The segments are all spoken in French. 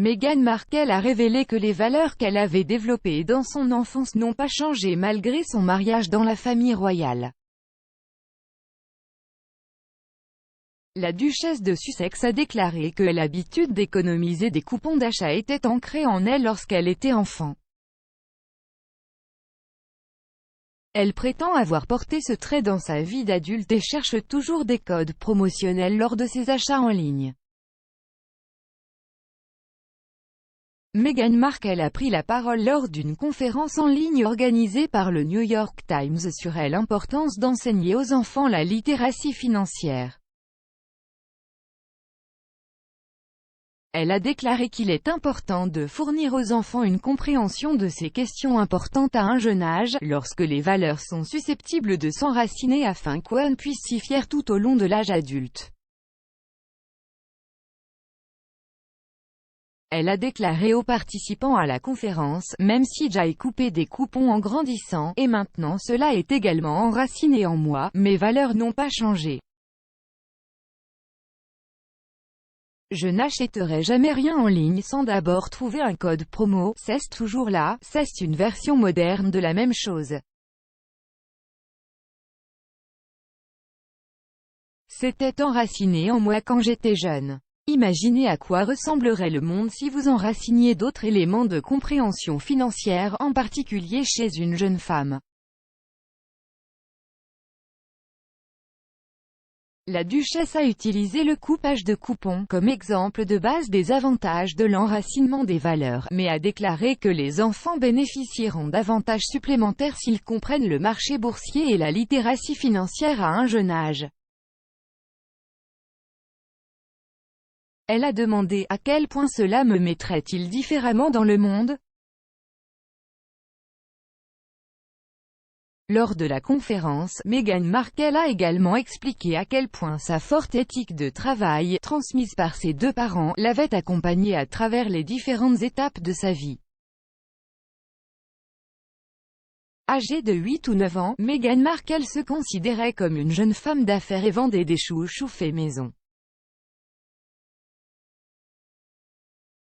Meghan Markle a révélé que les valeurs qu'elle avait développées dans son enfance n'ont pas changé malgré son mariage dans la famille royale. La duchesse de Sussex a déclaré que l'habitude d'économiser des coupons d'achat était ancrée en elle lorsqu'elle était enfant. Elle prétend avoir porté ce trait dans sa vie d'adulte et cherche toujours des codes promotionnels lors de ses achats en ligne. Meghan Markle a pris la parole lors d'une conférence en ligne organisée par le New York Times sur l'importance d'enseigner aux enfants la littératie financière. Elle a déclaré qu'il est important de fournir aux enfants une compréhension de ces questions importantes à un jeune âge, lorsque les valeurs sont susceptibles de s'enraciner afin qu'on puisse s'y fier tout au long de l'âge adulte. Elle a déclaré aux participants à la conférence, même si j'ai coupé des coupons en grandissant, et maintenant cela est également enraciné en moi, mes valeurs n'ont pas changé. Je n'achèterai jamais rien en ligne sans d'abord trouver un code promo, c'est toujours là, c'est une version moderne de la même chose. C'était enraciné en moi quand j'étais jeune. Imaginez à quoi ressemblerait le monde si vous enraciniez d'autres éléments de compréhension financière, en particulier chez une jeune femme. La duchesse a utilisé le coupage de coupons comme exemple de base des avantages de l'enracinement des valeurs, mais a déclaré que les enfants bénéficieront d'avantages supplémentaires s'ils comprennent le marché boursier et la littératie financière à un jeune âge. Elle a demandé à quel point cela me mettrait-il différemment dans le monde. Lors de la conférence, Meghan Markle a également expliqué à quel point sa forte éthique de travail, transmise par ses deux parents, l'avait accompagnée à travers les différentes étapes de sa vie. Âgée de 8 ou 9 ans, Meghan Markle se considérait comme une jeune femme d'affaires et vendait des chouchous faits maison.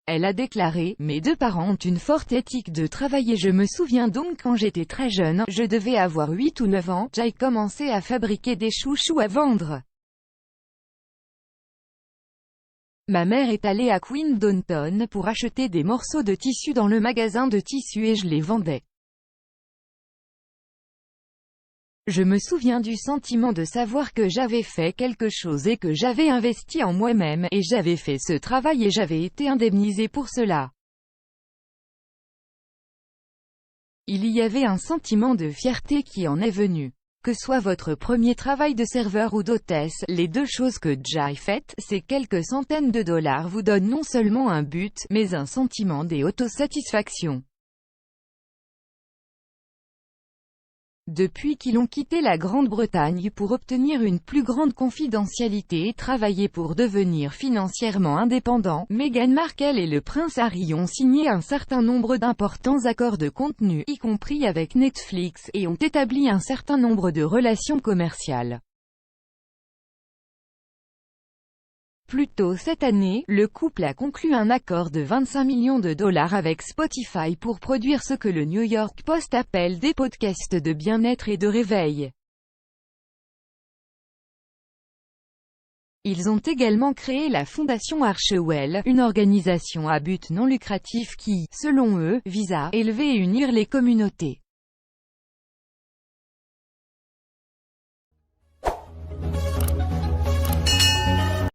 Elle a déclaré, « Mes deux parents ont une forte éthique de travail et je me souviens donc quand j'étais très jeune, je devais avoir 8 ou 9 ans, j'ai commencé à fabriquer des chouchous à vendre. Ma mère est allée à Queen Downton pour acheter des morceaux de tissu dans le magasin de tissu et je les vendais. Je me souviens du sentiment de savoir que j'avais fait quelque chose et que j'avais investi en moi-même, et j'avais fait ce travail et j'avais été indemnisé pour cela. Il y avait un sentiment de fierté qui en est venu. Que soit votre premier travail de serveur ou d'hôtesse, les deux choses que j'ai faites, ces quelques centaines de dollars vous donnent non seulement un but, mais un sentiment d'autosatisfaction. Depuis qu'ils ont quitté la Grande-Bretagne pour obtenir une plus grande confidentialité et travailler pour devenir financièrement indépendants, Meghan Markle et le prince Harry ont signé un certain nombre d'importants accords de contenu, y compris avec Netflix, et ont établi un certain nombre de relations commerciales. Plus tôt cette année, le couple a conclu un accord de 25 millions de dollars avec Spotify pour produire ce que le New York Post appelle des podcasts de bien-être et de réveil. Ils ont également créé la Fondation Archewell, une organisation à but non lucratif qui, selon eux, vise à élever et unir les communautés.